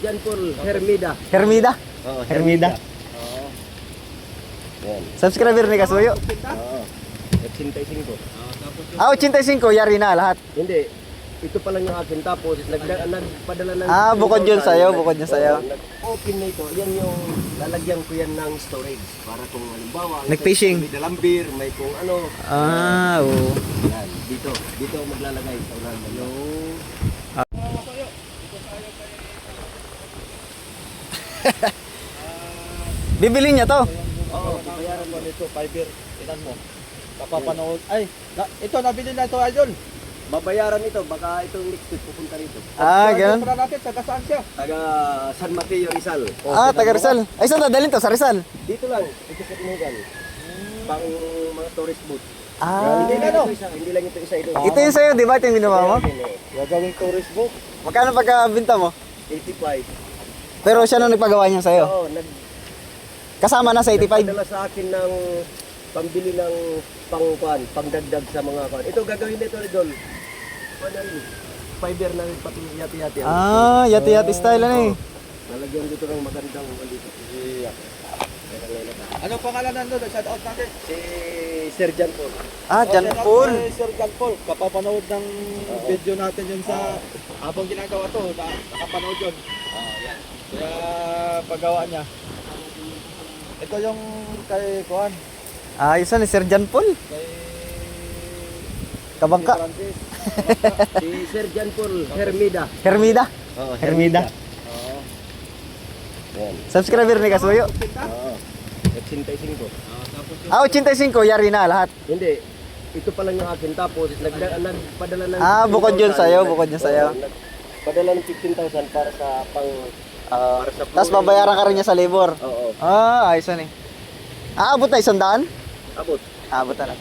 John Paul Hermida. Hermida? Oo, Hermida. Oo. Yan. Subscriber ni Kasuyo? Oo. 85. Ah, 85, yari na lahat. Hindi. Ito pa lang yung akin. Tapos nagpadala ng... Ah, bukod yun sa'yo, bukod yun sa'yo. Nag-open na ito. Yan yung lalagyan ko yan ng storage. Para kung halimbawa... Nag-fishing. May dalang beer, may kung ano. Ah, oo. Yan. Dito maglalagay sa unahan. Yung... Bibili niya to? Oo, bayaran mo nito. Fiber, ilan mo? Kapapanood. Ay, ito nabili na ito, idol. Babayaran ito. Baka itong next week pupunta rito. Ah, Idol, ganun. para natin, taga saan siya? Taga San Mateo, Rizal. Ah, taga Rizal. Ay, saan dadalhin to? Sa Rizal? Dito lang. Ito sa Tinugan. Pang mga tourist booth. Ah, Hindi lang ito isa. Hindi lang ito isa ito. ito yung sa'yo, di ba? Ito yung ginawa mo? Gagawing tourist book. Magkano pagkabinta mo? 85. Pero siya nang nagpagawa niya sa'yo. Oo, Kasama na sa 85. nagpadala sa akin ng pambili ng pangdagdag sa mga kwan. Ito gagawin nito, Idol. Ano rin? Fiber na rin pati yati-yati. Ah, yati-yati style ano eh. Nalagyan dito ng magandang dito. Ano pangalan nandun? Shout out natin. Si Sir John Paul. Ah, John Paul. Sir John Paul. Kapapanood ng video natin yun sa habang ginagawa to. Nakapanood yun. Yan. Kaya paggawa niya. Ito yung kay Kuan. Ah, isa ni Sir John Paul. Kay Kabangka. Francis. Si Sir John Paul Hermida. Hermida. Oo, Hermida. Oo. Yan. Subscriber ni Kasuyo? Oo. 85. Tapos yung Ah, 85, yari na lahat. Hindi. Ito pa lang yung akin. Tapos nagpadala ng... Ah, bukod yun 15,000. sa'yo, bukod yun sa'yo. Oo, nagpadala ng 15,000 para sa pang... para sa Tapos babayaran ka rin niya sa labor. Oo. Ah, ayos na eh. Ah, abot na 100? Abot. Abot na lang.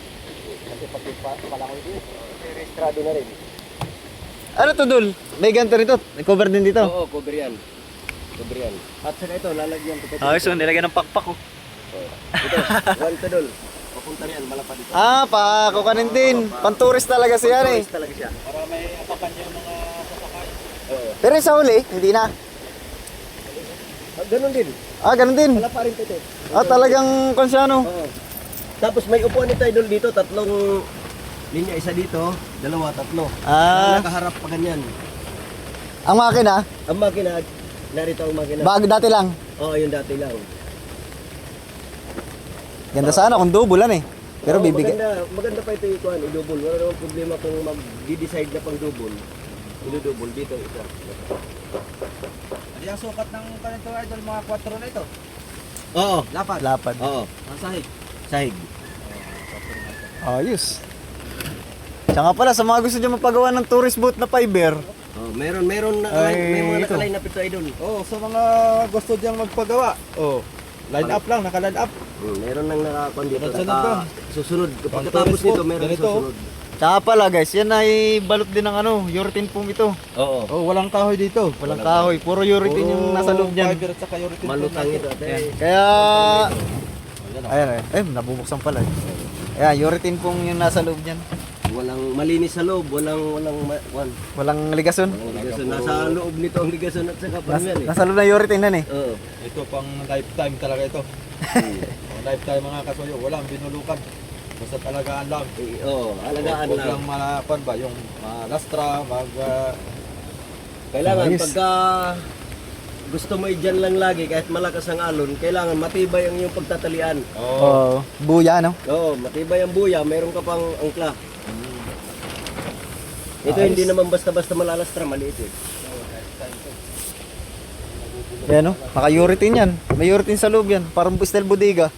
Kasi pati palangoy din. Registrado na rin. Ano to, Dul? May ganito rito. May cover din dito. Oo, cover yan. Cover yan. At saka ito, lalagyan ko pa. Ayos, so nilagyan ng pakpak ko. Ito, one to dul. Papunta riyan, malapad dito. Ah, pakukanin din. Panturist talaga siya eh. Tourist talaga siya. para may apakan yung mga sasakay. Oo. Pero yung sa huli, hindi na. Ganun din. Ah, ganun din. Wala pa rin ito. Ah, talagang konsyano. Oo. Tapos may upuan nito idol dito, tatlong linya, isa dito, dalawa, tatlo. Ah, Nakaharap pa ganyan. ang makina, Ang makina, narito ang makina. bago dati lang. Oo, yung dati lang. Ganda sana kung double eh. Pero Oo, bibigay. maganda pa ito yung kuhan, i-double. Wala namang problema kung mag-decide na pang double. I-double dito, isa. Ano yung sukat ng kanito idol mga 4 na ito? Oo. Lapad. Lapad. Oo. Ang sahig. Sahig. Ayos. Tsaka pala, sa mga gusto nyo mapagawa ng tourist boat na fiber, Oh, meron na Ay, may mga ito. nakaline up ito idol. Oh, sa mga gusto diyang magpagawa. Oh, line up lang, naka-line up. Meron nang nakakuan dito. Sunod ba? Susunod. Kapag Pang katapos tourist nito, boat, meron ganito, susunod. tsaka pala guys, yan ay balot din ng urethane foam ito. Oo. Oh, walang kahoy dito. Walang kahoy, puro urethane yung nasa loob niyan. Fiber at saka urethane foam Malutang natin. ito. Yan. Kaya, ayan nabubuksan pala. Ayan, urethane foam yung nasa loob niyan. Walang malinis sa loob, walang Walang ligason. ligason. Nasa loob nito ang ligason at saka parang yan eh. Nasa loob na urethane yan eh. Oo. Ito pang lifetime talaga ito. Pang lifetime mga kasuyo, walang binulukan. Basta talagaan lang. Oo, alagaan Huwag lang. lang malapan ba, yung lastra, Kailangan Ayos. pagka gusto mo dyan lang lagi kahit malakas ang alon, kailangan matibay ang iyong pagtatalian. Oh, buya no? Oo, matibay ang buya, meron ka pang angkla. Ito Ayos. hindi naman basta-basta malalastra, maliit eh. Yan no? Naka-urethane yan. May urethane sa loob yan. Parang style bodega.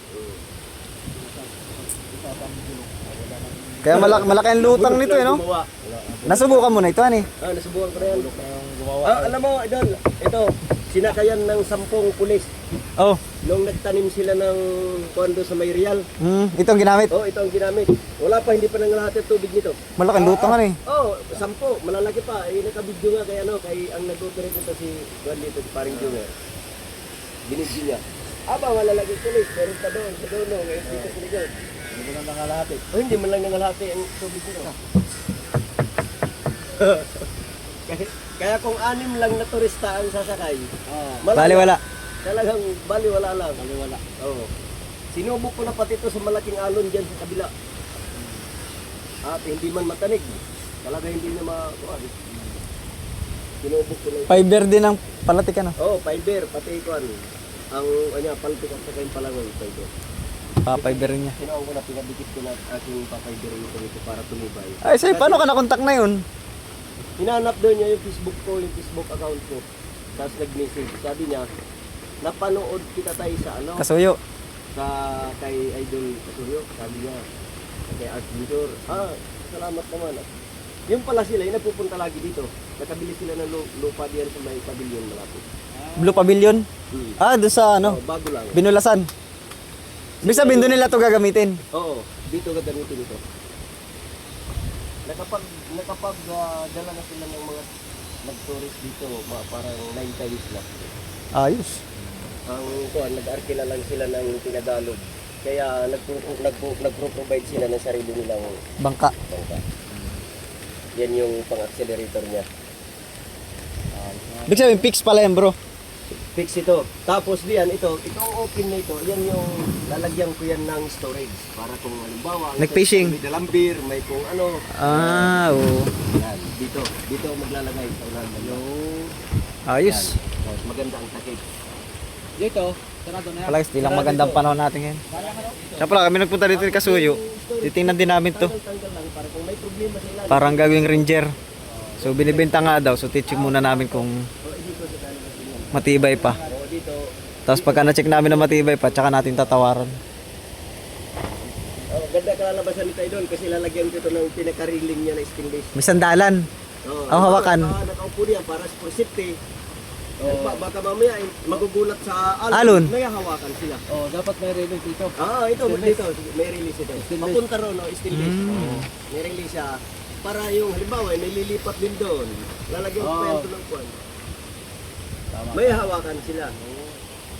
Kaya malaki ang lutang nito eh no? Gumawa. Nasubukan mo na ito ani. Ah, nasubukan ko na yan. gumawa. Alam mo, idol, ito, sinakayan ng 10 pulis. Oh, Nung nagtanim sila ng kondo sa may Real. itong ginamit. Oh, ito ang ginamit. Wala pa, hindi pa nangalahati ang tubig nito. Malaking lutang ano eh. Oh, 10, malalaki pa. Eh, nakabidyo nga kay ano, kay ang nag-operate nito si Juan dito, si Paring Junior. Binidyo niya. Aba, malalaki tulis, meron pa doon, sa doon, ngayon dito sa likod. Hindi ko na nangalahati. Oh, hindi man lang nangalahati ang tubig nito. Kaya kung 6 lang na turista ang sasakay, Bali wala. talagang baliwala lang. Baliwala. Oo. Sinubok ko na pati ito sa malaking alon dyan sa kabila. At hindi man matanig. Talaga hindi na makuha. Sinubok ko na ito. Fiber din ang palatikan. Oo, fiber, pati ikuan. Ang paltik at saka yung palangoy, fiber. Fiber niya. Sinuong ko na, pinabikit ko na aking papiber ito para tumibay. Ay, sa'yo, paano ka nakontak na yun? Hinanap doon niya yung Facebook ko, yung Facebook account ko. Tapos nag-message. Sabi niya, napanood kita tayo sa Kasuyo. sa kay Idol Kasuyo. Sabi niya, kay Art Junior. Salamat naman. Yung pala sila, yung nagpupunta lagi dito. Nakabili sila ng lupa diyan sa may pavilion malapit. Blue Pavilion. Doon sa Bago lang. Binulasan. Ibig sabihin doon nila ito gagamitin. Oo, dito gagamitin ito. Nakapag dala na sila ng mga nag-tourist dito, parang 9 times na. Ayos. Nag-arkila lang sila ng Tinagalog. Kaya nagpro-provide sila ng sarili nilang Bangka. bangka. Yan yung pang-accelerator niya. Ibig sabihin, fix pala yan bro. Fix ito. Tapos diyan, itong open na ito, yan yung lalagyan ko yan ng storage. Para kung halimbawa, Nag-fishing. may dalambir, may kung ano. Oo. Yan, dito maglalagay sa unahan ng Ayos. Tapos maganda ang takip. Dito, sarado na yan. Pala, still lang magandang panahon natin ngayon. Siya pala, kami nagpunta dito ni Kasuyo. Titingnan din namin to. Tanggal lang para kung may problema sila. Parang gagawing ranger. So binibenta nga daw. So teaching muna namin kung matibay pa. O dito, Tapos pagka na-check namin na matibay pa, tsaka natin tatawaran. ganda kalalabasan ni Tayo doon kasi lalagyan ko ito ng pinakariling niya na stainless. May sandalan. Hawakan. Nakaupo niya para for safety. Baka mamaya magugulat sa Alon. May hawakan sila. Dapat may release dito. Ito dito may release ito. Mapunta ron stainless. May release siya para yung halimbawa may lilipat din doon. Lalagyan ko pa yan ng kuwan. May hawakan sila.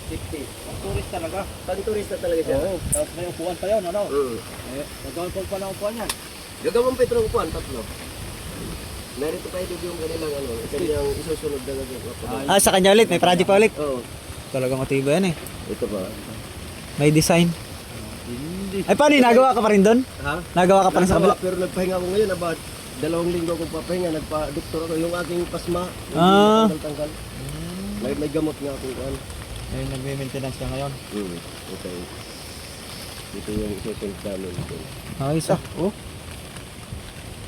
Safety. Tourist talaga. Pang-turista talaga siya. Tapos may upuan pa yun, ano? Nagawin pa ng upuan yan. Gagawin pa ito ng kuwan, tatlo. Narito tayo dito yung kanilang kanyang isusunod na gagawin. Sa kanya ulit. May project pa ulit. Oo. Talagang matibay yan eh. Ito ba? May design. Ay paano yun? Nagawa ka pa rin doon? Ha? Nagawa ka pa rin sa kabila? Pero nagpahinga ako ngayon, about 2 linggo akong papahinga, nagpa-doktor ako yung aking pasma. Tanggal. May gamot nga ako kan. Ayun, nagme-maintenance ka ngayon. Okay. Dito yung second namin. Ayos ah.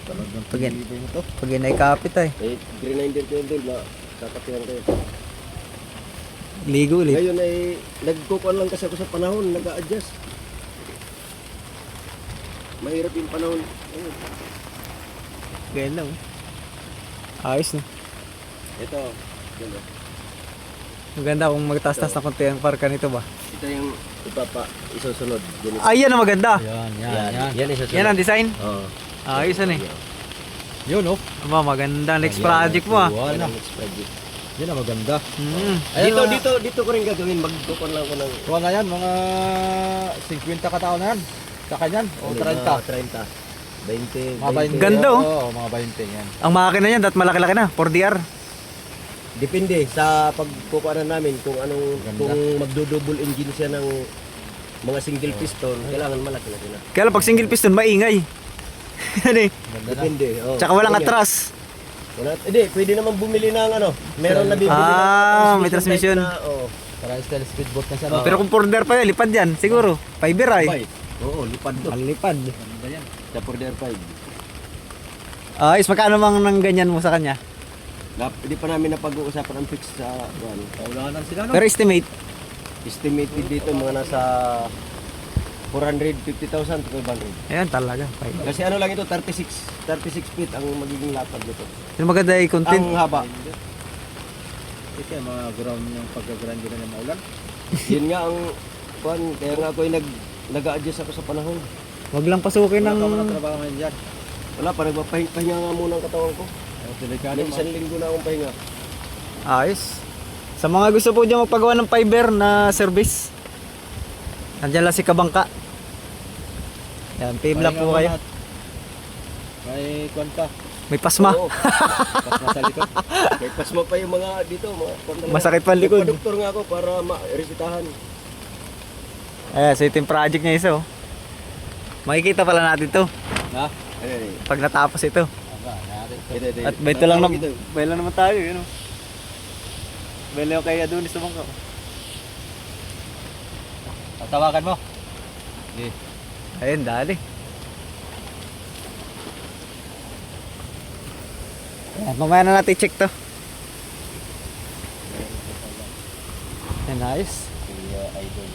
Talagang Pag yan. pinibay mo to. Pag yun ay kapit ay. Grinder ko yun din na kakatihan kayo. Ligo ulit. Ngayon ay nagkukuan lang kasi ako sa panahon, nag-a-adjust. Mahirap yung panahon. Ayun. Ganyan lang. Ayos na. Ito. Ganda. Maganda kung magtastas na konti ang parka nito ba? Ito yung isusunod. Ganito. Ay, yan ang maganda. Yan isusunod. Yan ang design. Oo. Ayos yan eh. Yun, oh. Aba, maganda next project mo ah. Yan ang next project. Yan ang maganda. Dito ko rin gagawin. Magkukon lang ko ng Kuha na yan, mga 50 katao na yan. Sa kanyan, o 30. 30. 20. Mga 20. Ganda, oh. Oo, mga 20 yan. Ang makina niyan, dat malaki-laki na. 4DR. Depende sa pagkukuanan namin kung anong Ganda. kung magdo-double engine siya ng mga single piston, kailangan malaki-laki na. Kaya lang pag single piston, maingay. Yan eh. Ganda na. Depende. Oh. Tsaka walang Ganyan. atras. Hindi, pwede naman bumili ng meron na bibili May transmission. Para style speedboat na siya. Oo. Pero kung 4DR pa yun, lipad yan. Siguro. Fiber ay. Oo, lipad to. Ang lipad. Ganda yan. Sa 4DR5. Ayos, magkano mang nang ganyan mo sa kanya? Hindi pa namin napag-uusapan ang fix sa Paulanan sila, no? Pero estimate. estimated dito mga nasa 450,000 to 500. Ayan talaga. Kasi ano lang ito, 36 feet ang magiging lapad nito. Yung maganda ay content. Ang haba. Ito yung mga ground yung pagka-ground din na maulan. Yun nga ang kaya nga ako ay nag-a-adjust ako sa panahon. Wag lang pasukin Wala ng... ka muna trabaho ngayon dyan. Wala pa, nagpapahinga nga muna ang katawan ko. Delikado May isang linggo na akong pahinga. Ayos. Sa mga gusto po dyan magpagawa ng fiber na service, nandiyan lang si Kabangka. Yan, PM lang po kayo. May kwanta. May pasma. Oo. Pas sa likod. May pasma pa yung mga dito. Masakit pa ang likod. Nagpa-doktor nga ako para ma-resitahan. Ayan, so ito yung project niya isa oh. Makikita pala natin to Ha? pag natapos ito. Aba, natin. At bento lang, bay lang naman tayo, yun oh. Bay lang yung kay Adonis sa bangka. Tatawagan mo. Okay. Ayun, dali. Ayan, mamaya na natin check to. Ayan, nice. Kuya Idol.